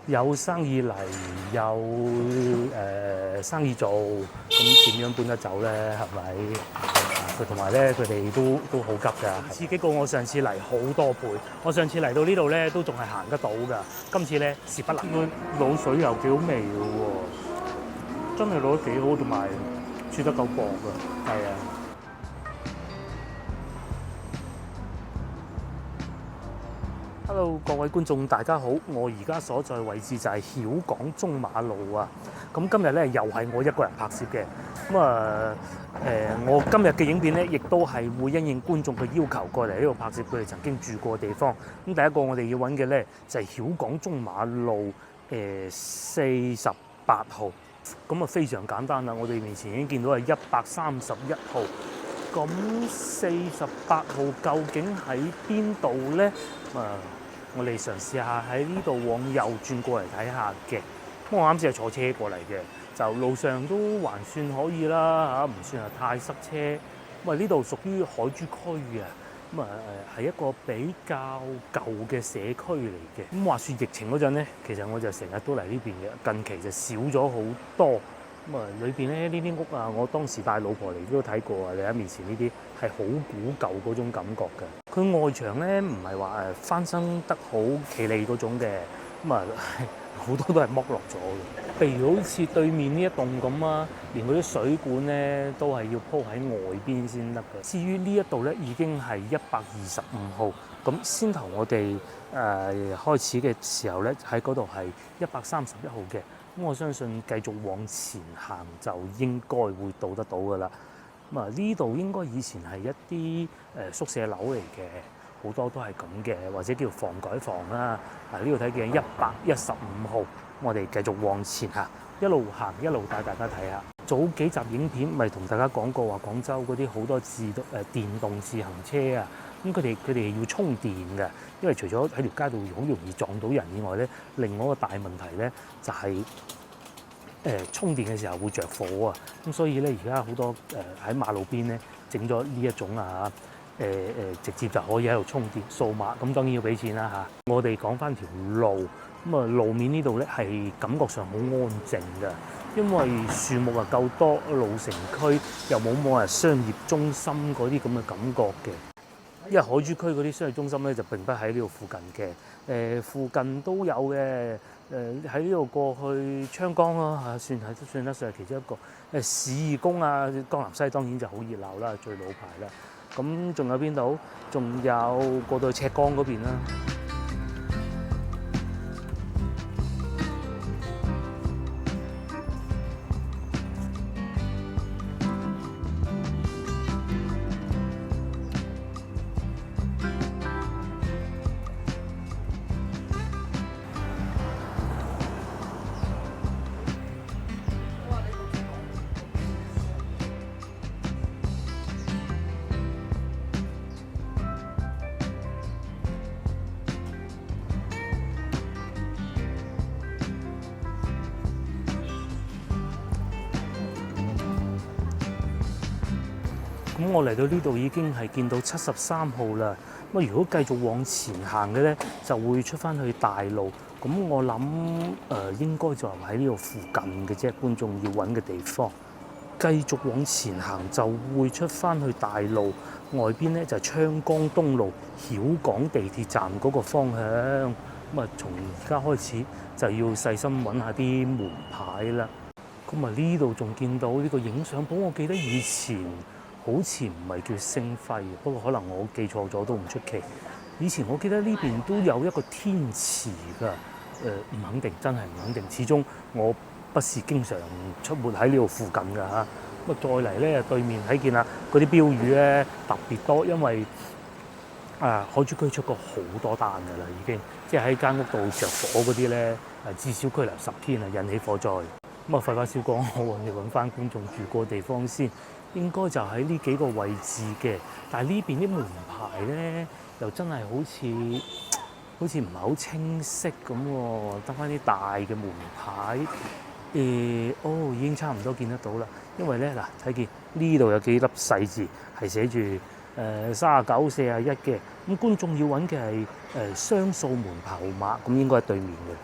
有生意嚟，有生意做，咁點樣搬得走咧？係咪？佢同埋咧，佢哋都好急㗎，刺激過我上次嚟好多倍。我上次嚟到呢度咧，都仲係行得到㗎。今次咧，蝕不能。滷水又幾好味嘅喎，真係滷得幾好，同埋煮得夠薄㗎，係啊。Hello， 各位觀眾大家好，我而家所在位置就係曉港中馬路啊。咁今日咧又係我一個人拍攝嘅。我今日嘅影片咧，亦都係會因應觀眾嘅要求過嚟呢度拍攝佢哋曾經住過嘅地方。咁第一個我哋要揾嘅咧就係曉港中馬路48號。咁啊非常簡單啦，我哋面前已經見到係131號。咁48號究竟喺邊度咧？我哋嘗試下喺呢度往右轉過嚟睇下嘅。咁我啱先係坐車過嚟嘅，就路上都還算可以啦嚇，唔算係太塞車。咁呢度屬於海珠區啊，係一個比較舊嘅社區嚟嘅。咁話說疫情嗰陣咧，其實我就成日都嚟呢邊嘅，近期就少咗好多。裏邊咧呢啲屋啊，我當時帶老婆嚟都睇過啊。你喺面前呢啲係好古舊嗰種感覺嘅。佢外牆咧唔係話翻新得好企理嗰種嘅，好多都係剝落咗嘅。譬如好似對面呢一棟咁啊，連嗰啲水管咧都係要鋪喺外邊先得嘅。至於呢一度咧已經係125號，咁先頭我哋開始嘅時候咧喺嗰度係131號嘅。咁我相信繼續往前行就應該會到得到㗎啦。呢度應該以前係一啲宿舍樓嚟嘅，好多都係咁嘅，或者叫房改房啦。呢度睇見115號，我哋繼續往前行，一路行一路帶大家睇下。早幾集影片咪同大家講過話，廣州嗰啲好多電動自行車啊，咁佢哋要充電嘅，因為除咗喺條街度好容易撞到人以外咧，另外一個大問題咧就係充電嘅時候會着火啊。咁所以咧而家好多喺馬路邊咧整咗呢一種啊直接就可以喺度充電掃碼，咁當然要俾錢啦嚇。我哋講翻條路，路面呢度咧係感覺上好安靜嘅，因為樹木啊夠多，老城區又冇話商業中心嗰啲咁嘅感覺嘅。因為海珠區嗰啲商業中心咧就並不喺呢度附近嘅，附近都有嘅。喺呢度過去昌崗咯嚇，算得上係其中一個。市義宮啊，江南西當然就好熱鬧啦，最老牌啦。咁仲有邊度？仲有過到去赤崗嗰邊啦。咁我嚟到呢度已經係見到73號啦。如果繼續往前行嘅咧，就會出翻去大路。咁我諗應該就係喺呢度附近嘅啫，觀眾要揾嘅地方。繼續往前行就會出翻去大路，外邊咧就係昌崗東路曉港地鐵站嗰個方向。從而家開始就要細心揾下啲門牌啦。呢度仲見到呢個影相鋪，我記得以前好似唔係叫星輝，不過可能我記錯咗都唔出奇。以前我記得呢邊都有一個天池㗎，唔肯定，真係唔肯定。始終我不是經常出沒喺呢度附近㗎嚇。再嚟咧，對面睇見啦，嗰啲標語咧特別多，因為海珠區出過好多單㗎啦，已經即係喺間屋度着火嗰啲咧，至少拘留10天啊，引起火災。廢話少講，我哋揾翻觀眾住過地方先。應該就喺呢幾個位置嘅，但係呢邊啲門牌咧又真係好似唔係好清晰咁喎，得翻啲大嘅門牌。已經差唔多見得到啦，因為咧睇見呢度有幾粒細字係寫住3941嘅，咁觀眾要揾嘅係雙數門牌號碼，咁應該係對面嘅。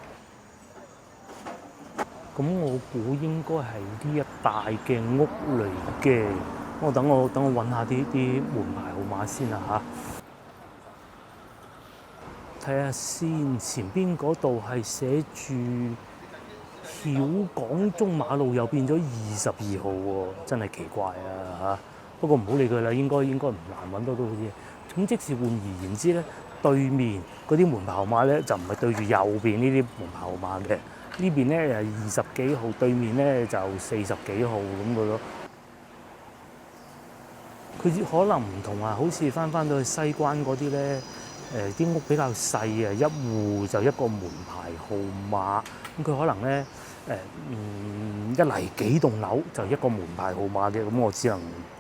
咁我估應該係呢一帶嘅屋嚟嘅。等我揾下啲門牌號碼先啦嚇。睇下先，前邊嗰度係寫住曉港中馬路，又變咗22號喎，真係奇怪啊嚇！不過唔好理佢啦，應該唔難揾到啲嘢。咁即是換而言之咧，對面嗰啲門牌號碼咧就唔係對住右邊呢啲門牌號碼嘅，呢邊咧係20幾號，對面咧就40幾號咁嘅咯。佢可能唔同啊，好似翻到去西關嗰啲咧，啲屋比較細啊，一戶就一個門牌號碼，咁佢可能咧一嚟幾棟樓就一個門牌號碼嘅，咁我只能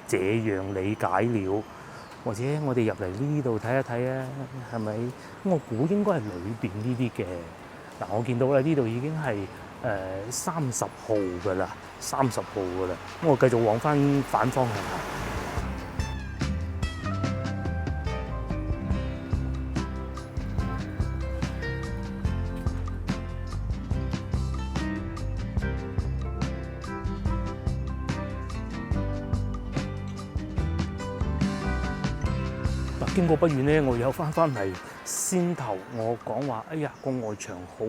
這樣理解了。或者我哋入嚟呢度睇一睇啊，係咪？我估應該係裏邊呢啲嘅。嗱，我見到咧呢度已經係30號㗎啦，30號㗎啦。咁我繼續往翻反方向行。經過不遠咧，我有翻嚟先頭，我講話，哎呀個外牆好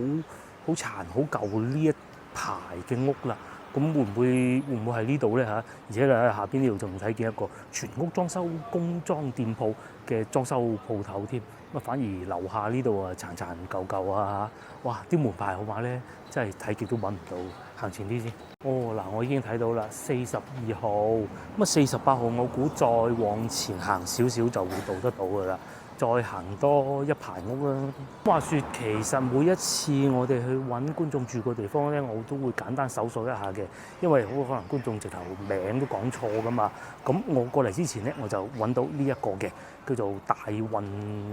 殘好舊呢一排嘅屋啦，咁會唔會係呢度咧嚇？而且咧下邊呢度仲睇見一個全屋裝修工裝店鋪嘅裝修鋪頭添，咁反而樓下呢度啊殘舊舊啊嚇，哇啲門牌號碼咧真係睇極都揾唔到，行前啲先。哦嗱，我已經睇到啦，42號，咁啊48號，我估再往前行少少就會到得到噶啦，再行多一排屋啦。話說其實每一次我哋去揾觀眾住個地方咧，我都會簡單搜索一下嘅，因為好可能觀眾直頭名都講錯噶嘛。咁我過嚟之前咧，我就揾到呢一個嘅，叫做大運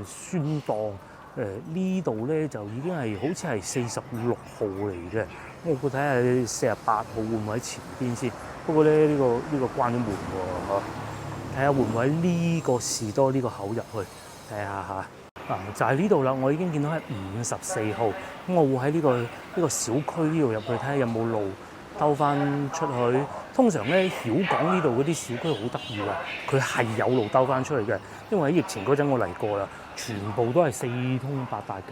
宣檔。呢度咧就已經係好似係46號嚟嘅。我估睇下48號會唔會喺前邊先？不過咧呢個關咗門喎，睇下會唔會喺呢個士多呢個口入去睇下嚇。就係呢度啦，我已經見到係54號。咁我會喺呢個小區呢度入去睇下有冇路兜翻出去。通常咧曉港呢度嗰啲小區好得意啊，佢係有路兜翻出去嘅。因為喺疫情嗰陣我嚟過啦，全部都係四通八達嘅。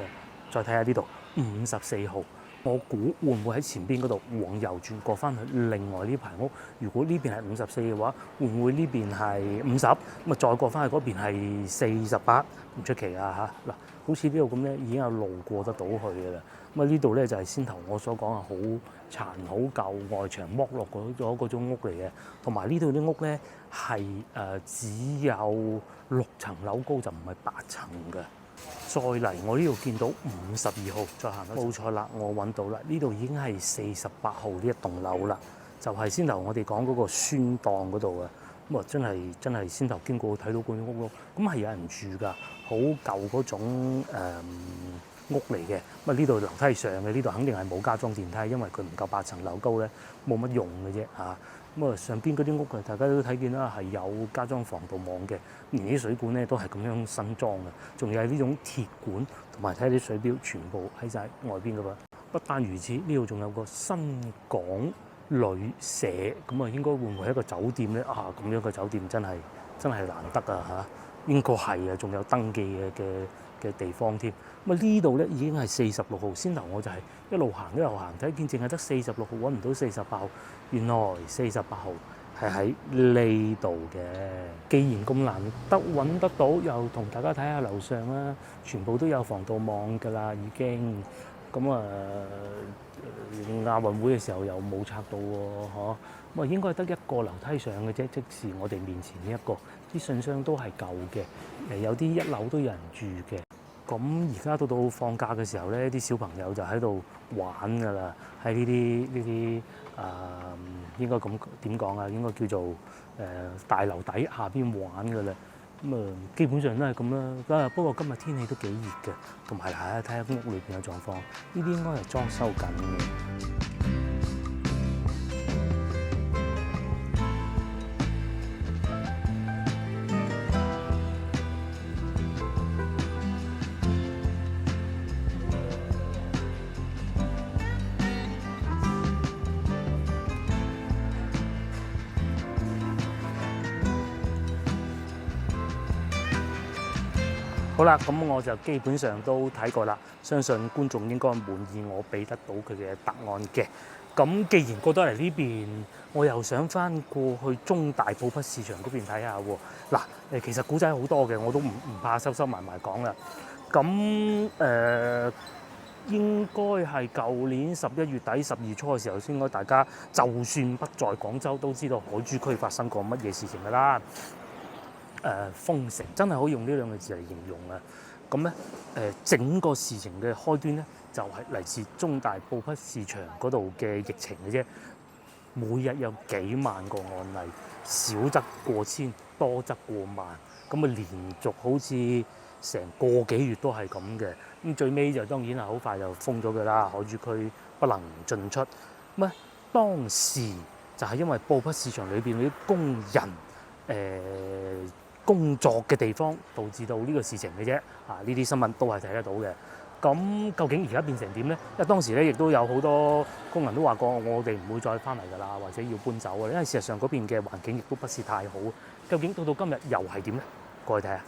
再睇下呢度54號。我估會唔會喺前邊嗰度往右轉過翻去另外呢排屋？如果呢邊係54嘅話，會唔會呢邊係50？咁啊再過翻去嗰邊係48，唔出奇啊嚇！嗱，好似呢度咁咧，已經有路過得到去嘅啦。咁啊呢度咧就係先頭我所講嘅好殘好舊外牆剝落咗嗰種屋嚟嘅，同埋呢度啲屋咧係只有6層樓高，就唔係8層嘅。再嚟，我呢度見到52號，再行冇錯啦，我揾到啦，呢度已經係48號呢一棟樓啦，就係先頭我哋講嗰個宣檔嗰度啊，咁啊真係先頭經過睇到嗰種屋咯，咁係有人住㗎，好舊嗰種屋嚟嘅，咁啊呢度樓梯上嘅，呢度肯定係冇加裝電梯，因為佢唔夠8層樓高咧，冇乜用嘅啫嚇。咁啊上邊嗰啲屋啊，大家都睇見啦，係有加裝防盜網嘅，連啲水管咧都係咁樣新裝嘅，仲有係呢種鐵管，同埋睇啲水表全部喺晒外邊噶噃。不單如此，呢度仲有個新港旅社，咁啊應該會唔會係一個酒店咧？啊咁樣嘅酒店真係難得啊嚇，應該係啊，仲有登記嘅地方添。咁啊呢度咧已經係46號，先頭我就係一路行，睇見淨係得46號，揾唔到48號。原來48號係喺呢度嘅。既然咁難得揾得到，又同大家睇下樓上啦，全部都有防盜網㗎啦，已經。咁亞運會嘅時候又冇拆到喎，嗬。咁啊應該係得一個樓梯上嘅啫，即是我哋面前呢一個。啲信箱都係舊嘅，有啲一樓都有人住嘅。咁而家到放假嘅時候咧，啲小朋友就喺度玩㗎啦，喺呢啲應該咁點講啊？應該叫做大樓底下邊玩㗎啦。咁基本上都係咁啦。不過今日天氣都幾熱嘅，同埋睇下屋裏邊嘅狀況，呢啲應該係裝修緊嘅。好啦，咁我就基本上都睇過啦，相信觀眾應該滿意我俾得到佢嘅答案嘅。咁既然過到嚟呢邊，我又想翻過去中大布匹市場嗰邊睇下喎。嗱，其實古仔好多嘅，我都唔怕收埋講啦。咁應該係舊年11月底、12初嘅時候，應該大家就算不在廣州，都知道海珠區發生過乜嘢事情㗎啦。封城真係可以用呢兩個字嚟形容啊！咁咧整個事情嘅開端咧，就係嚟自中大布匹市場嗰度嘅疫情嘅啫。每日有幾萬個案例，少則過千，多則過萬。咁啊，連續好似成個幾月都係咁嘅。咁最尾就當然係好快就封咗佢啦，海珠區不能進出。咁啊，當時就係因為布匹市場裏邊嗰啲工人工作嘅地方導致到呢個事情嘅啫。呢啲新聞都係睇得到嘅。咁究竟而家變成點咧？因為當時咧亦都有好多工人都話過，我哋唔會再翻嚟㗎啦，或者要搬走㗎。因為事實上嗰邊嘅環境亦都不是太好。究竟到今日又係點咧？過去睇下。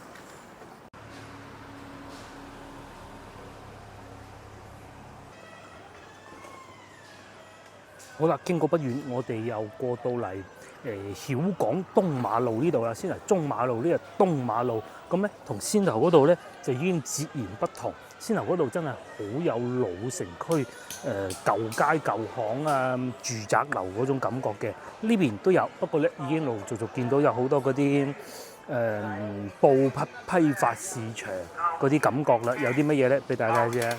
好啦，經過不遠，我哋又過到嚟曉港東馬路呢度啦。先嚟中馬路，呢個東馬路，咁咧同先頭嗰度咧就已經截然不同。先頭嗰度真係好有老城區舊街舊巷啊、住宅樓嗰種感覺嘅。呢邊都有，不過咧已經陸陸續續見到有好多嗰啲布匹批發市場嗰啲感覺啦。有啲乜嘢咧？俾大家睇下。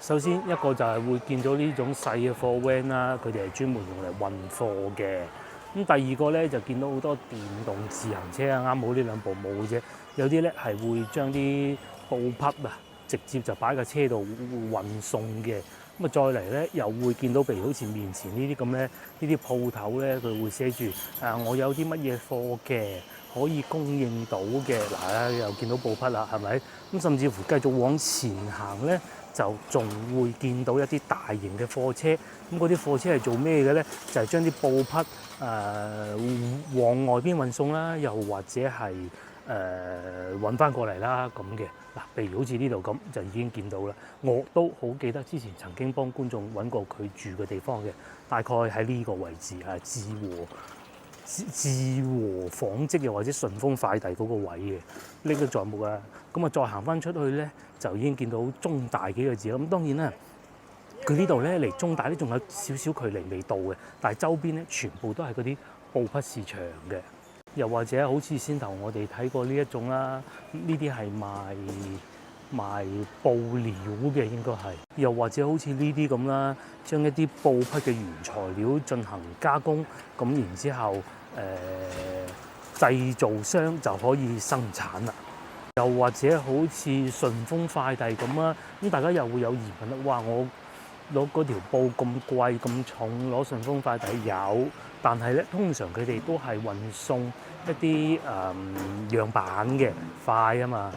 首先一個就係會見到呢種細嘅貨 van 啦，佢哋係專門用嚟運貨嘅。咁第二個咧就見到好多電動自行車啊，啱好呢兩部冇嘅啫。有啲咧係會將啲布匹啊直接就擺喺架車度運送嘅。咁啊再嚟咧又會見到，譬如好似面前呢啲咁咧，呢啲鋪頭咧佢會寫住我有啲乜嘢貨嘅可以供應到嘅。嗱，又見到布匹啦，係咪？咁甚至乎繼續往前行咧，就仲會見到一啲大型嘅貨車。咁嗰啲貨車係做咩嘅咧？就係將啲布匹往外邊運送啦，又或者係運翻過嚟啦咁嘅。嗱，譬如好似呢度咁，就已經見到啦。我都好記得之前曾經幫觀眾揾過佢住嘅地方嘅，大概喺呢個位置係志和紡織又或者順豐快遞嗰個位嘅，歷歷在目啊！咁啊，再行翻出去咧，就已經見到中大幾個字啦。咁當然啦，佢呢度咧離中大咧仲有少少距離未到嘅，但係周邊咧全部都係嗰啲布匹市場嘅，又或者好似先頭我哋睇過呢一種啦，呢啲係賣布料嘅應該係，又或者好似呢啲咁啦，將一啲布匹嘅原材料進行加工，咁然之後製造商就可以生產啦。又或者好似順豐快遞咁啦，咁大家又會有疑問啦。哇！我攞嗰條布咁貴咁重，攞順豐快遞有，但係咧通常佢哋都係運送一啲樣板嘅快啊嘛。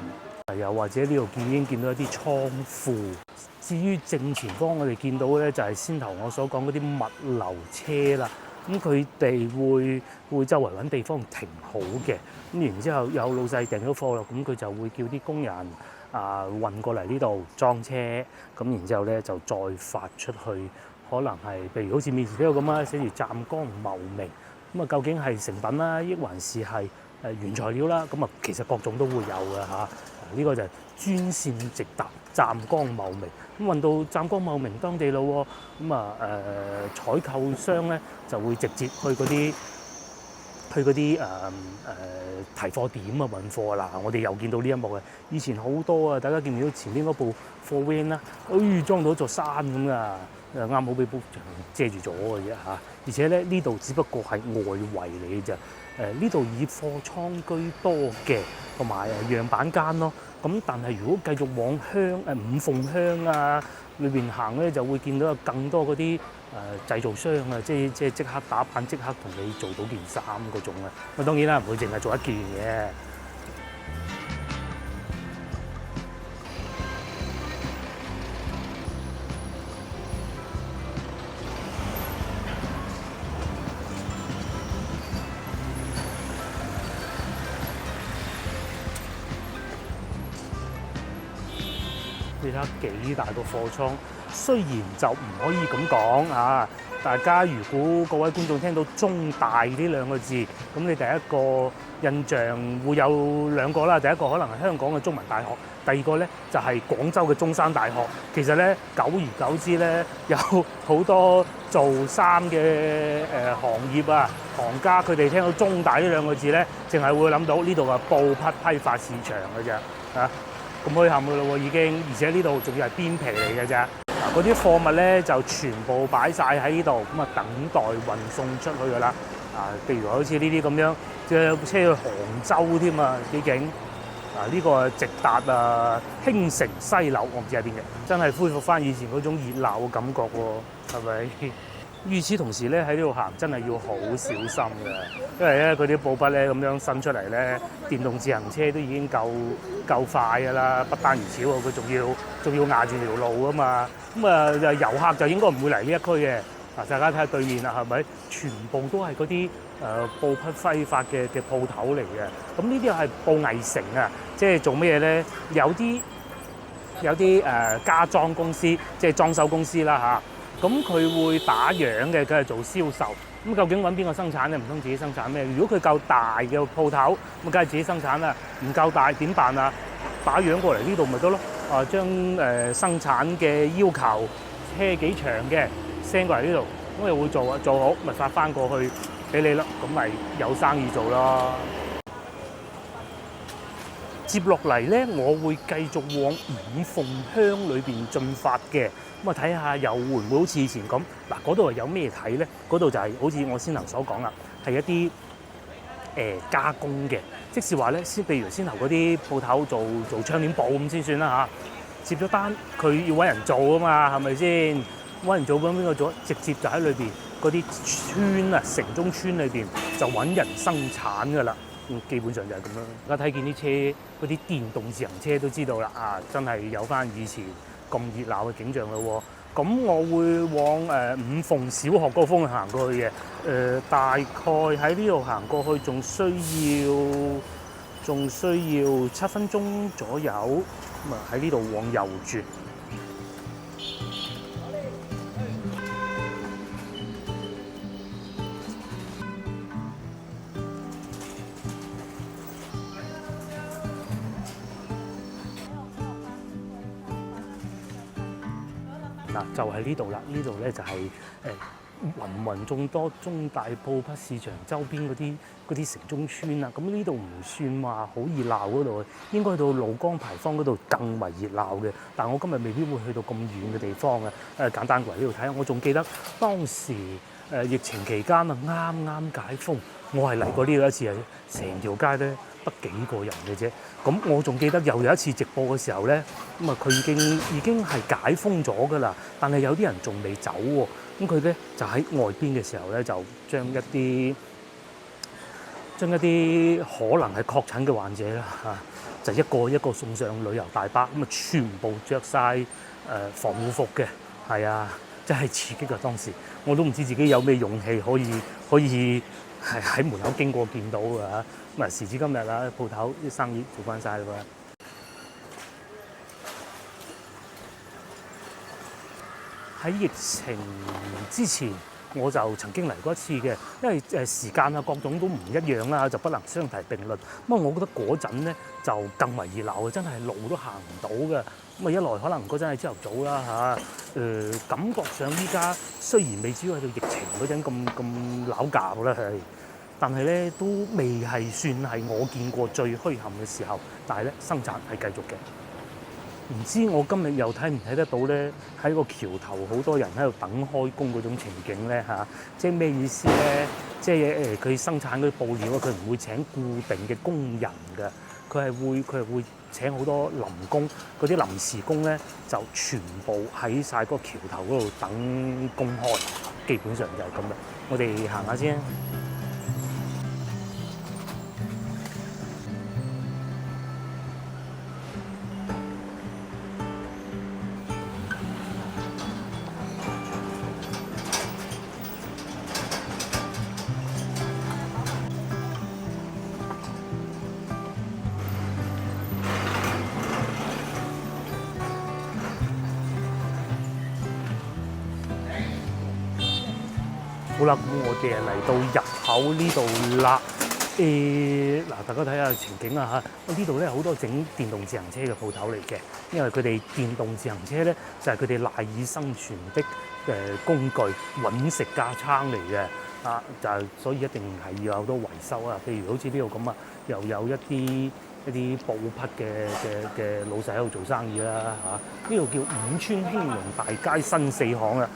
又或者呢度已經見到一啲倉庫。至於正前方我哋見到咧，就係先頭我所講嗰啲物流車啦。咁佢哋會周圍揾地方停好嘅。咁然之後有老細訂咗貨啦，咁佢就會叫啲工人運過嚟呢度裝車。咁然之後咧就再發出去，可能係譬如好似面前呢個咁啦，寫住湛江茂名。咁啊，究竟係成品啦，抑還是係原材料啦？咁啊，其實各種都會有嘅嚇。呢個就係專線直達湛江茂名，咁運到湛江茂名當地咯喎，咁採購商咧就會直接去嗰啲提貨點啊運貨啦。我哋又見到呢一幕嘅，以前好多啊，大家見唔見到前邊嗰部貨 van 啦？裝到一座山咁啊，啱好俾布牆遮住咗嘅啫嚇。而且咧呢度只不過係外圍嚟嘅啫。呢度以貨倉居多嘅，同埋樣板間咯。咁但係如果繼續往五鳳鄉啊裏邊行咧，就會見到有更多嗰啲製造商啊，即刻打版，即刻同你做到件衫嗰種啊。咁當然啦，唔會淨係做一件嘅。睇下幾大個貨倉。雖然就唔可以咁講啊，大家如果各位觀眾聽到中大呢兩個字，咁你第一個印象會有兩個啦。第一個可能係香港嘅中文大學，第二個咧就係廣州嘅中山大學。其實咧，久而久之咧，有好多做衫嘅行業啊，行家佢哋聽到中大呢兩個字咧，淨係會諗到呢度嘅布匹批發市場嘅啫，啊，咁墟冚嘅咯喎已經，而且呢度仲要係邊皮嚟嘅啫。嗱，嗰啲貨物咧就全部擺晒喺呢度，咁啊等待運送出去㗎啦。啊，譬如好似呢啲咁樣，即係車去杭州添啊，幾勁！啊，呢個直達興城西樓，我唔知喺邊嘅，真係恢復翻以前嗰種熱鬧嘅感覺喎，係咪？與此同時咧，喺呢度行真係要好小心嘅，因為咧佢啲布匹咧咁樣伸出嚟咧，電動自行車都已經夠快㗎啦。不單如此喎，佢仲要壓住條路啊嘛。咁啊，遊客就應該唔會嚟呢一區嘅。嗱，大家睇下對面啦，係咪？全部都係嗰啲布匹揮發嘅鋪頭嚟嘅。咁呢啲係布藝城啊，即係做咩咧？有啲家裝公司，即係裝修公司啦嚇。咁佢會打樣嘅，佢係做銷售。咁究竟揾邊個生產咧？唔通自己生產咩？如果佢夠大嘅鋪頭，咁梗係自己生產啦。唔夠大點辦啊？打樣過嚟呢度咪得咯？啊，將生產嘅要求車幾長嘅 send 過嚟呢度，咁又會做啊，做好咪發翻過去俾你咯。咁咪有生意做咯。接落嚟咧，我會繼續往五鳳鄉裏邊進發嘅。咁啊，睇下又會唔會好似以前咁？嗱，嗰度係有咩睇咧？嗰度就係好似我先頭所講啦，係一啲加工嘅，即是話咧，譬如先頭嗰啲鋪頭做窗簾布咁先算啦嚇。接咗單，佢要揾人做啊嘛，係咪先？揾人做揾邊個做？直接就喺裏邊嗰啲村啊，城中村裏邊就揾人生產㗎啦。基本上就係咁樣。大家睇見啲車，嗰啲電動自行車都知道啦，啊，真係有翻以前咁熱鬧嘅景象咯喎。咁我會往五鳳小學嗰個方向行過去嘅。大概喺呢度行過去，仲需要7分鐘左右。咁啊喺呢度往右轉。嗱，就係呢度啦，呢度咧就係芸芸眾多中大布匹市場周邊嗰啲城中村啊。咁呢度唔算話好熱鬧嗰度，應該去到露江牌坊嗰度更為熱鬧嘅。但我今日未必會去到咁遠嘅地方嘅。簡單過嚟呢度睇下，我仲記得當時疫情期間啊，啱啱解封，我係嚟過呢度一次啊，成條街咧得幾個人嘅啫。咁我仲記得又有一次直播嘅時候咧，咁啊佢已經係解封咗㗎啦，但係有啲人仲未走喎。咁佢咧就喺外邊嘅時候咧，就將一啲可能係確診嘅患者啦嚇，就一個一個送上旅遊大巴，咁啊全部着晒防護服嘅，係啊，真係刺激啊！當時我都唔知自己有咩勇氣可以係喺門口經過見到㗎嚇。咁啊時至今日啦，鋪頭啲生意做翻晒啦喎。喺疫情之前，我就曾經嚟過一次嘅，因為時間啊各種都唔一樣啦，就不能相提並論。咁啊，我覺得嗰陣咧就更為熱鬧嘅，真係路都行唔到嘅。咁啊，一來可能嗰陣係朝頭早啦嚇，感覺上依家雖然未至於去到疫情嗰陣咁鬧交啦，係，但係咧都未係算係我見過最墟冚嘅時候，但係咧生產係繼續嘅。唔知我今日又睇唔睇得到咧？喺個橋頭好多人喺度等開工嗰種情景咧嚇，即係咩意思咧？即係佢生產嗰啲布料，佢唔會請固定嘅工人㗎，佢係會請好多臨工，嗰啲臨時工咧就全部喺晒嗰個橋頭嗰度等工開，基本上就係咁啦。我哋行下先。好啦，咁我哋嚟到入口呢度啦。嗱，大家睇下情景啊嚇！呢度咧好多整電動自行車嘅鋪頭嚟嘅，因為佢哋電動自行車咧就係佢哋賴以生存的工具、揾食架撐嚟嘅啊！就係所以一定係要有好多維修啊。譬如好似呢度咁啊，又有一啲布匹嘅老細喺度做生意啦嚇。呢度叫五川興隆大街新四巷啊！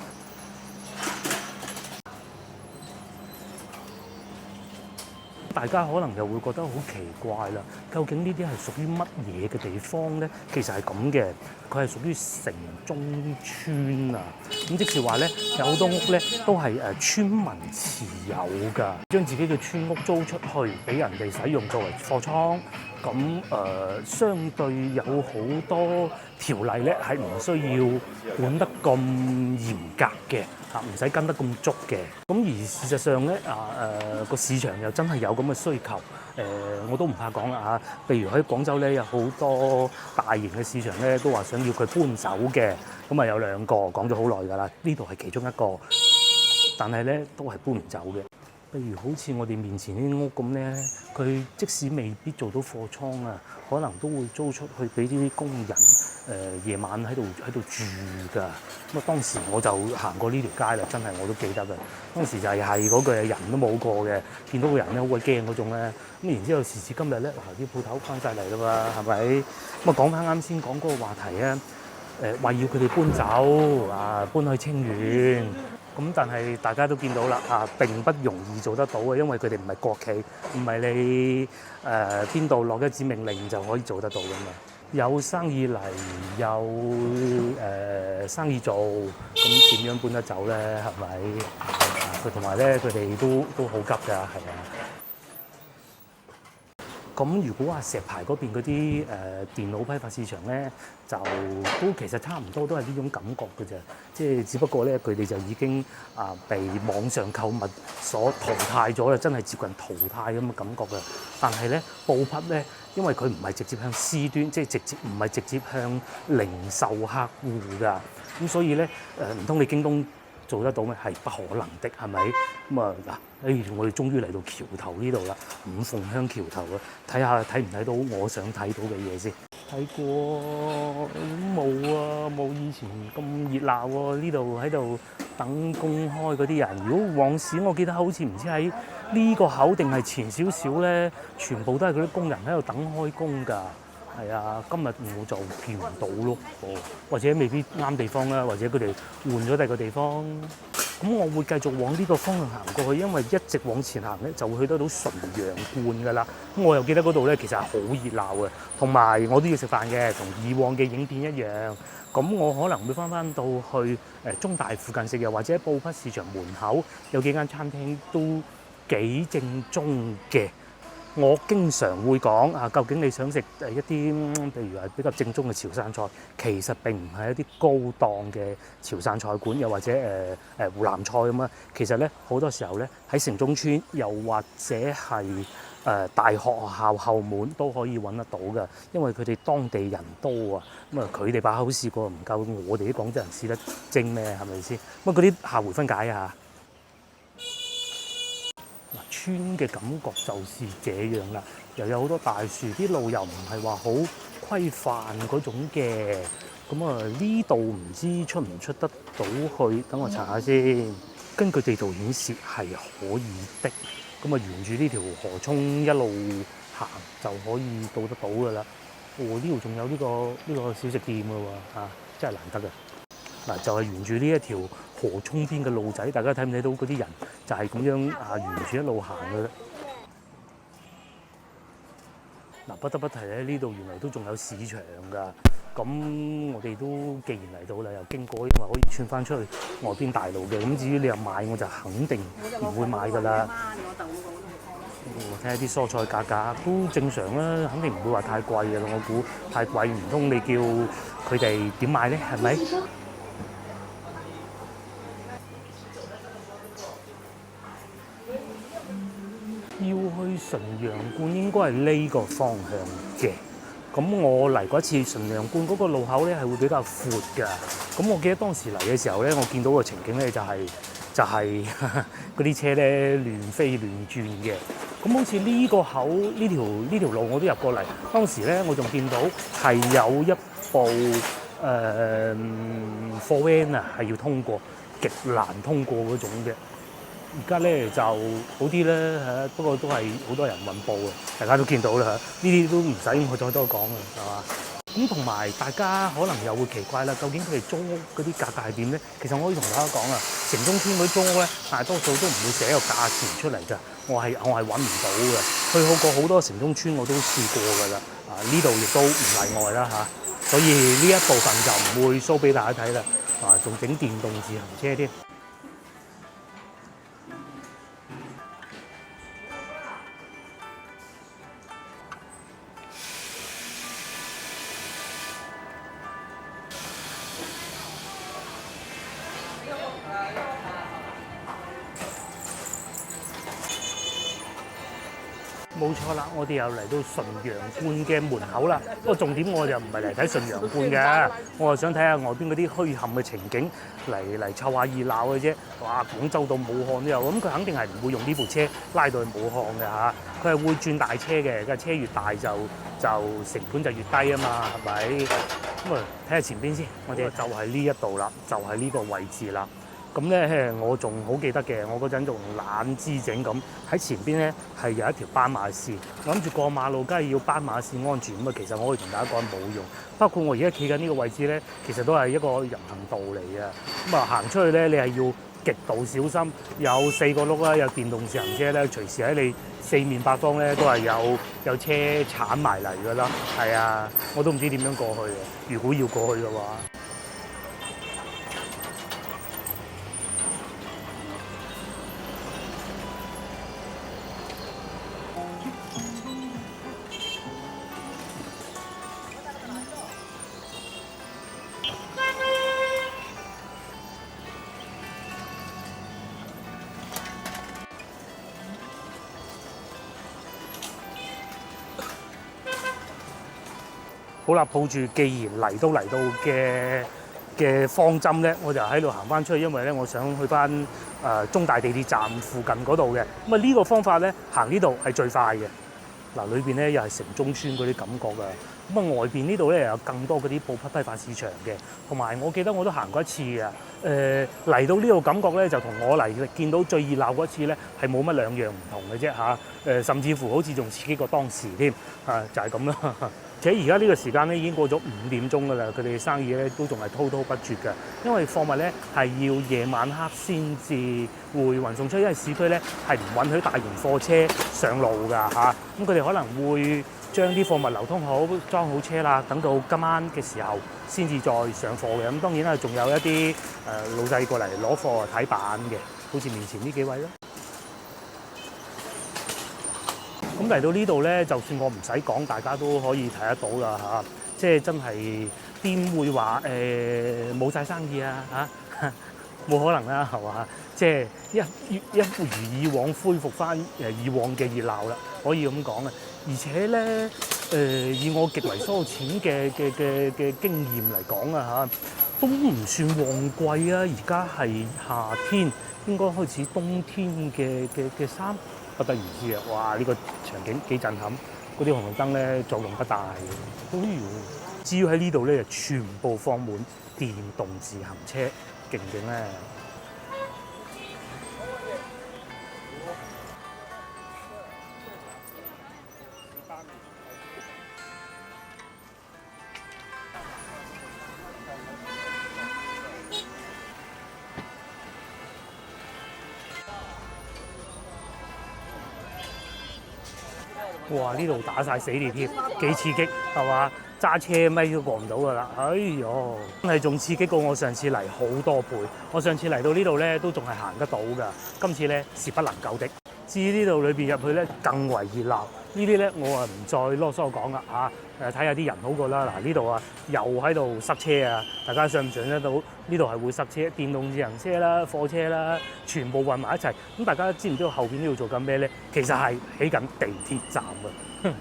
大家可能又會覺得好奇怪啦，究竟呢啲係屬於乜嘢嘅地方咧？其實係咁嘅，佢係屬於城中村啊。咁即是話咧，有好多屋咧都係村民持有㗎，將自己嘅村屋租出去俾人哋使用作為貨倉。咁相對有好多條例咧係唔需要管得咁嚴格嘅嚇，唔使跟得咁足嘅。咁而事實上咧個市場又真係有咁嘅需求。我都唔怕講啦嚇，譬如喺廣州咧有好多大型嘅市場咧都話想要佢搬走嘅，咁啊有兩個講咗好耐㗎啦，呢度係其中一個，但係咧都係搬唔走嘅。譬如好似我哋面前呢啲屋咁咧，佢即使未必做到貨倉啊，可能都會租出去俾啲工人夜晚喺度住㗎。咁啊當時我就行過呢條街啦，真係我都記得嘅。當時就係嗰句人都冇過嘅，見到個人咧好鬼驚嗰種咧。咁然之後時至今日咧，啲鋪頭翻晒嚟啦嘛，係咪？咁啊講翻啱先講嗰個話題啊，話要佢哋搬走啊，搬去清遠。咁但係大家都見到啦，並不容易做得到嘅，因為佢哋唔係國企，唔係你邊度落一紙命令就可以做得到㗎嘛。有生意嚟，有生意做，咁點樣搬得走咧？係咪？佢同埋咧，佢哋都好急㗎，係啊。咁如果話石牌嗰邊嗰啲電腦批發市場咧，就都其實差唔多都係呢種感覺嘅啫，即係只不過咧佢哋就已經被網上購物所淘汰咗啦，真係接近淘汰咁嘅感覺嘅。但係咧布匹咧，因為佢唔係直接向 C 端，即係唔係直接向零售客戶㗎，咁所以咧唔通你京東做得到咩？係不可能的，係咪？咁啊嗱，我哋終於嚟到橋頭呢度啦，五鳳鄉橋頭啊！睇下睇唔睇到我想睇到嘅嘢先。睇過冇啊，冇以前咁熱鬧喎。呢度喺度等公開嗰啲人。如果往時我記得好似唔知喺呢個口定係前少少咧，全部都係嗰啲工人喺度等開工㗎。係啊，今日我就見唔到咯，或者未必啱地方啦，或者佢哋換咗第二個地方。咁我會繼續往呢個方向行過去，因為一直往前行咧就會去得到純陽觀㗎啦。咁我又記得嗰度咧其實係好熱鬧嘅，同埋我都要食飯嘅，同以往嘅影片一樣。咁我可能會翻到去中大附近食，又或者布匹市場門口有幾間餐廳都幾正宗嘅。我經常會講究竟你想食一啲譬如係比較正宗嘅潮汕菜，其實並唔係一啲高檔嘅潮汕菜館，又或者湖南菜咁啊。其實咧好多時候咧喺城中村，又或者係大學校後門都可以揾得到嘅，因為佢哋當地人多啊。咁啊，佢哋把口試過唔夠我哋啲廣州人試得精咩？係咪先？咁嗰啲下回分解啊！村嘅感覺就是這樣啦，又有好多大樹，啲路又唔係話好規範嗰種嘅。咁啊，呢度唔知出唔出得到去？等我查下先。根據地圖顯示係可以的。咁啊，沿住呢條河涌一路行就可以到得到㗎啦。呢度仲有呢個小食店㗎喎，真係難得嘅。嗱，就係沿住呢一條河涌邊嘅路仔，大家睇唔睇到嗰啲人就係咁樣沿住一路行嘅咧。嗱，不得不提咧，呢度原來都仲有市場㗎。咁我哋都既然嚟到啦，又經過，因為可以穿翻出去外邊大路嘅。咁至於你又買，我就肯定唔會買㗎啦。睇下啲蔬菜價格都正常啦，肯定唔會話太貴嘅。我估太貴唔通你叫佢哋點買咧？係咪？要去純陽觀應該係呢個方向嘅。咁我嚟嗰次純陽觀嗰個路口咧係會比較闊㗎。咁我記得當時嚟嘅時候咧，我見到個情景咧就係就係嗰啲車咧亂飛亂轉嘅。咁好似呢個口呢條路我都入過嚟，當時咧我仲見到係有一部貨 van 啊，係要通過，極難通過嗰種嘅。而家咧就好啲啦嚇，不過都係好多人運報啊，大家都見到啦嚇，呢啲都唔使我再多講啊，係嘛？咁同埋大家可能又會奇怪啦，究竟佢哋租屋嗰啲價格係點咧？其實我可以同大家講啊，城中村嗰啲租屋咧，大多數都唔會寫個價錢出嚟㗎，我係揾唔到嘅。去過好多城中村我都試過㗎啦，呢度亦都唔例外啦嚇。所以呢一部分就唔會 show 俾大家睇啦，仲整電動自行車添。冇錯啦，我哋又嚟到純陽觀嘅門口啦。不過重點我就唔係嚟睇純陽觀嘅，我係想睇下外邊嗰啲墟冚嘅情景，嚟湊下熱鬧嘅啫。哇！廣州到武漢都有，咁佢肯定係唔會用呢部車拉到去武漢嘅嚇，佢係會轉大車嘅。個車越大就成本就越低啊嘛，係咪？咁啊，睇下前邊先，我哋就係呢一度啦，就係呢個位置啦。咁咧，我仲好記得嘅，我嗰陣仲懶之整咁喺前邊咧係有一條斑馬線，諗住過馬路，梗係要斑馬線安全咁啊。其實我可以同大家講冇用，包括我而家企緊呢個位置咧，其實都係一個人行道嚟嘅。咁啊，行出去咧，你係要極度小心，有4個轆啦，有電動自行車咧，隨時喺你四面八方咧都係有車鏟埋嚟㗎啦。係啊，我都唔知點樣過去嘅，如果要過去嘅話。好啦，抱住既然嚟到嘅方針咧，我就喺度行翻出去，因為咧我想去翻中大地鐵站附近嗰度嘅。咁啊呢個方法咧行呢度係最快嘅。嗱，裏邊咧又係城中村嗰啲感覺啊。咁啊外邊呢度咧有更多嗰啲布匹批發市場嘅，同埋我記得我都行過一次啊。嚟到呢度感覺咧就同我嚟見到最熱鬧嗰次咧係冇乜兩樣唔同嘅啫嚇。甚至乎好似仲刺激過當時添就係咁啦。而且而家呢個時間咧已經過咗5點鐘㗎啦，佢哋生意咧都仲係滔滔不絕㗎。因為貨物咧係要夜晚黑先至會運送出，因為市區咧係唔允許大型貨車上路㗎嚇。咁佢哋可能會將啲貨物流通好、裝好車啦，等到今晚嘅時候先至再上貨嘅。咁當然啦，仲有一啲老細過嚟攞貨睇板嘅，好似面前呢幾位咯。咁嚟到呢度咧，就算我唔使講，大家都可以睇得到啦嚇。即係真係邊會話冇晒生意啊嚇？冇可能啦，係嘛？即係一如以往恢復翻以往嘅熱鬧啦，可以咁講啊。而且咧以我極為疏淺嘅經驗嚟講啊嚇，都唔算旺季啊。而家係夏天，應該開始冬天嘅衫。不得而知啊！哇，呢個場景幾震撼，嗰啲紅綠燈咧作用不大嘅。至於喺呢度咧，就全部放滿電動自行車，勁唔勁咧？哇！呢度打晒死你添，幾刺激係嘛？揸車咪都過唔到㗎啦！哎呦，真係仲刺激過我上次嚟好多倍。我上次嚟到呢度咧，都仲係行得到㗎。今次咧是不能夠的。至於呢度裏邊入去咧，更為熱鬧。呢啲咧我啊唔再囉嗦講啦嚇。睇下啲人好過啦。嗱，呢度啊又喺度塞車啊！大家想唔想得到？呢度係會塞車，電動自行車啦、貨車啦，全部混埋一齊。咁大家知唔知道後邊呢度做緊咩咧？其實係起緊地鐵站啊！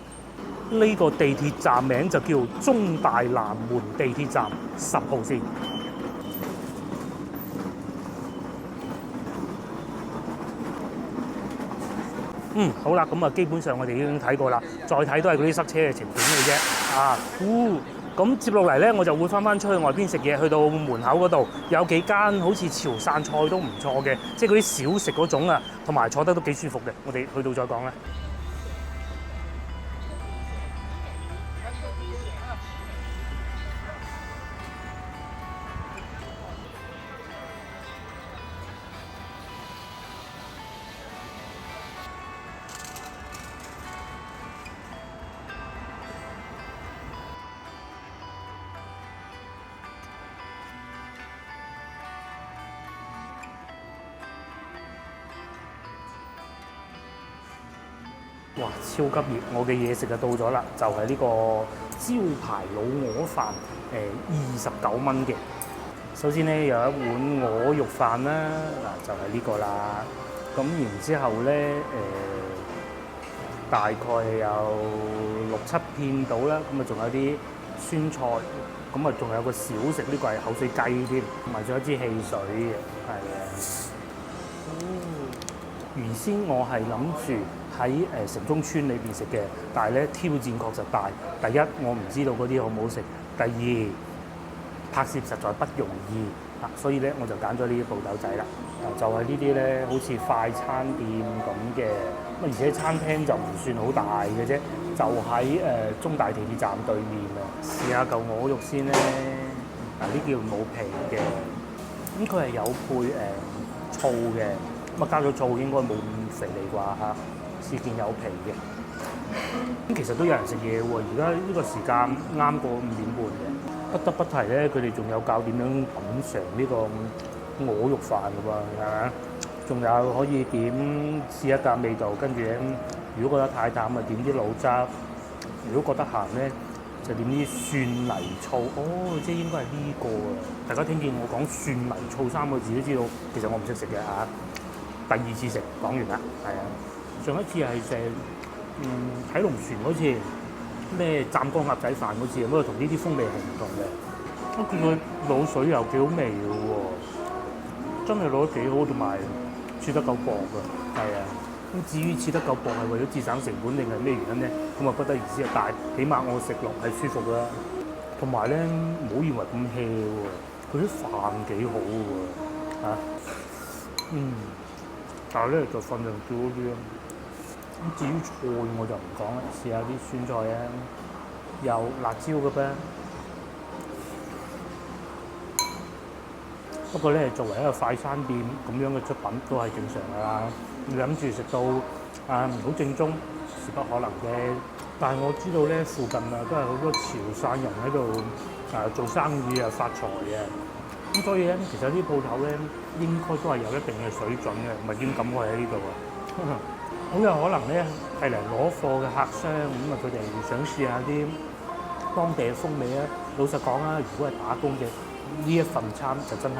呢個地鐵站名就叫中大南門地鐵站10號線。好啦，咁啊基本上我哋已經睇過啦，再睇都係嗰啲塞車嘅情景嘅啫。咁接落嚟咧，我就會翻出去外邊食嘢，去到門口嗰度有幾間好似潮汕菜都唔錯嘅，即係嗰啲小食嗰種啊，同埋坐得都幾舒服嘅。我哋去到再講啦。哇！超級熱，我嘅嘢食就到咗啦，就係呢個招牌老鵝飯，29蚊嘅。首先咧有一碗鵝肉飯啦，嗱就係呢個啦。咁然之後咧大概有6-7片到啦，咁啊仲有啲酸菜，咁啊仲有個小食，呢個係口水雞添，同埋仲有一支汽水嘅，係啊。原先我係諗住喺城中村裏邊食嘅，但係咧挑戰確實大。第一，我唔知道嗰啲好唔好食；第二，拍攝實在不容易啊，所以咧我就揀咗呢啲鋪頭仔啦。就係呢啲咧，好似快餐店咁嘅，而且餐廳就唔算好大嘅啫，就喺中大地鐵站對面啊。試下嚿鵝肉先咧，呢叫冇皮嘅，咁佢係有配醋嘅。咁加咗醋應該冇咁肥膩啩嚇，試見有皮嘅。咁其實都有人食嘢喎，而家呢個時間啱過5點半嘅。不得不提咧，佢哋仲有教點樣品嚐呢個鵝肉飯嘅喎，係咪？仲有可以點試一啖味道，跟住咧，如果覺得太淡啊，點啲老汁；如果覺得鹹咧，就點啲蒜泥醋。哦，即係應該係呢個啊！大家聽見我講蒜泥醋3個字都知道，其實我唔識食嘅嚇。第2次食講完啦，係啊，上一次係食睇龍船嗰次咩湛江鴨仔飯嗰次，不過同呢啲風味係唔同嘅。我見佢滷水又幾好味嘅喎，真係滷得幾好，同埋切得夠薄嘅，係啊。咁至於切得夠薄係為咗節省成本定係咩原因咧？咁啊不得而知啊，但係起碼我食落係舒服啦。同埋咧，唔好以為咁 hea 喎，佢啲飯幾好嘅喎，嚇，但係咧就份量少啲咯。咁至於菜我就唔講啦，試下啲酸菜啊，有辣椒嘅噃。不過咧，作為一個快餐店咁樣嘅出品都係正常㗎啦。你諗住食到好正宗，是不可能嘅。但係我知道咧，附近都係好多潮汕人喺度做生意發財嘅。咁所以咧，其實啲鋪頭咧應該都係有一定嘅水準嘅，唔係點敢開喺呢度啊？好有可能咧係嚟攞貨嘅客商，咁佢哋想試下啲當地嘅風味啊。老實講啦，如果係打工嘅呢一份餐就真係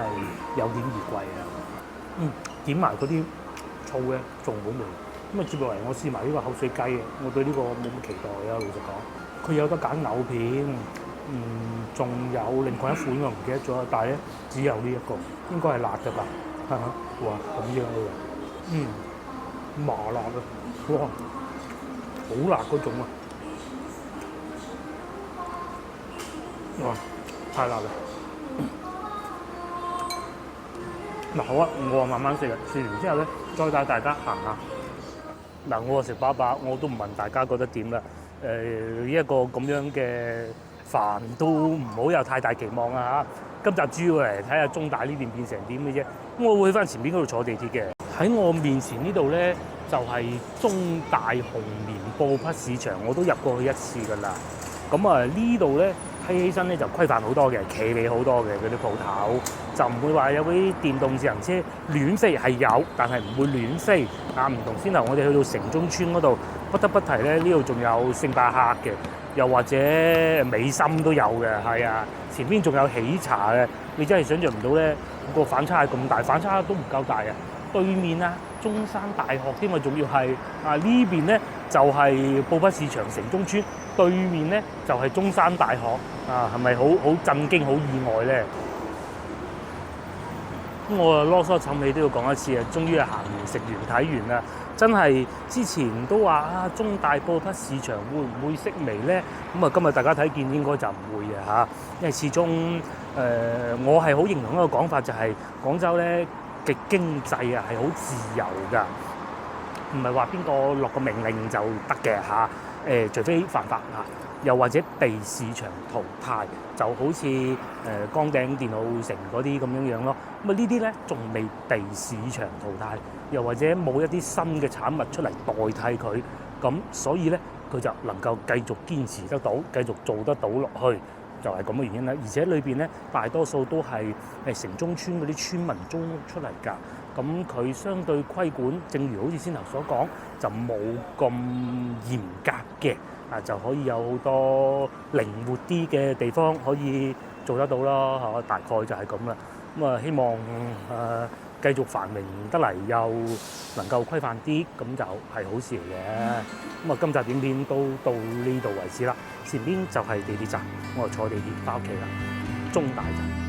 有點而貴啊。點埋嗰啲醋嘅仲好味。咁接落嚟我試埋呢個口水雞嘅，我對呢個冇乜期待啊。老實講，佢有得揀牛片。仲有另外一款我唔記得咗，但係咧只有呢一個，應該係辣㗎吧？哇，咁樣嘅，麻辣啊！哇，好辣嗰種啊！哇，太辣啦！嗱好啊，我慢慢食啊，食完之後咧再帶大家行下。嗱，我食飽飽，我都唔問大家覺得點啦。呢一個咁樣嘅飯都唔好有太大期望啊嚇！今集主要嚟睇下中大呢邊變成點嘅啫。我會去翻前邊嗰度坐地鐵嘅。喺我面前呢度咧，就係中大紅棉布匹市場，我都入過去一次㗎啦。咁呢度咧睇起身咧就規範好多嘅，企理好多嘅嗰啲鋪頭，就唔會話有嗰啲電動自行車亂飛，係有，但係唔會亂飛啊。唔同先頭我哋去到城中村嗰度，不得不提咧，呢度仲有星巴克嘅。又或者美心都有嘅，係啊，前邊仲有喜茶嘅，你真係想像唔到咧，個反差係咁大，反差都唔夠大啊！對面中山大學添啊，仲要係呢邊咧就係布匹市場城中村，對面咧就係中山大學啊，係咪好震驚、好意外咧？咁我啊囉嗦沉氣都要講一次啊，終於係行完食完睇完啦！真係之前都話啊，中大布匹市場會唔會式微咧？咁啊，今日大家睇見應該就唔會嘅嚇，因為始終我係好認同一個講法，就係廣州咧嘅經濟啊係好自由㗎，唔係話邊個落個命令就得嘅嚇。除非犯法嚇，又或者被市場淘汰，就好似崗頂電腦城嗰啲咁樣樣咯。咁啊呢啲咧仲未被市場淘汰，又或者冇一啲新嘅產物出嚟代替佢，咁所以咧佢就能夠繼續堅持得到，繼續做得到落去，就係咁嘅原因啦。而且裏邊咧大多數都係城中村嗰啲村民租屋出嚟㗎。咁佢相對規管，正如好似先頭所講，就冇咁嚴格嘅，就可以有好多靈活啲嘅地方可以做得到啦嚇，大概就係咁啦。咁啊，希望繼續繁榮得嚟，又能夠規範啲，咁就係好事嚟嘅。咁啊，今集影片都到呢度為止啦。前邊就係地鐵站，我就坐地鐵翻屋企啦，中大站。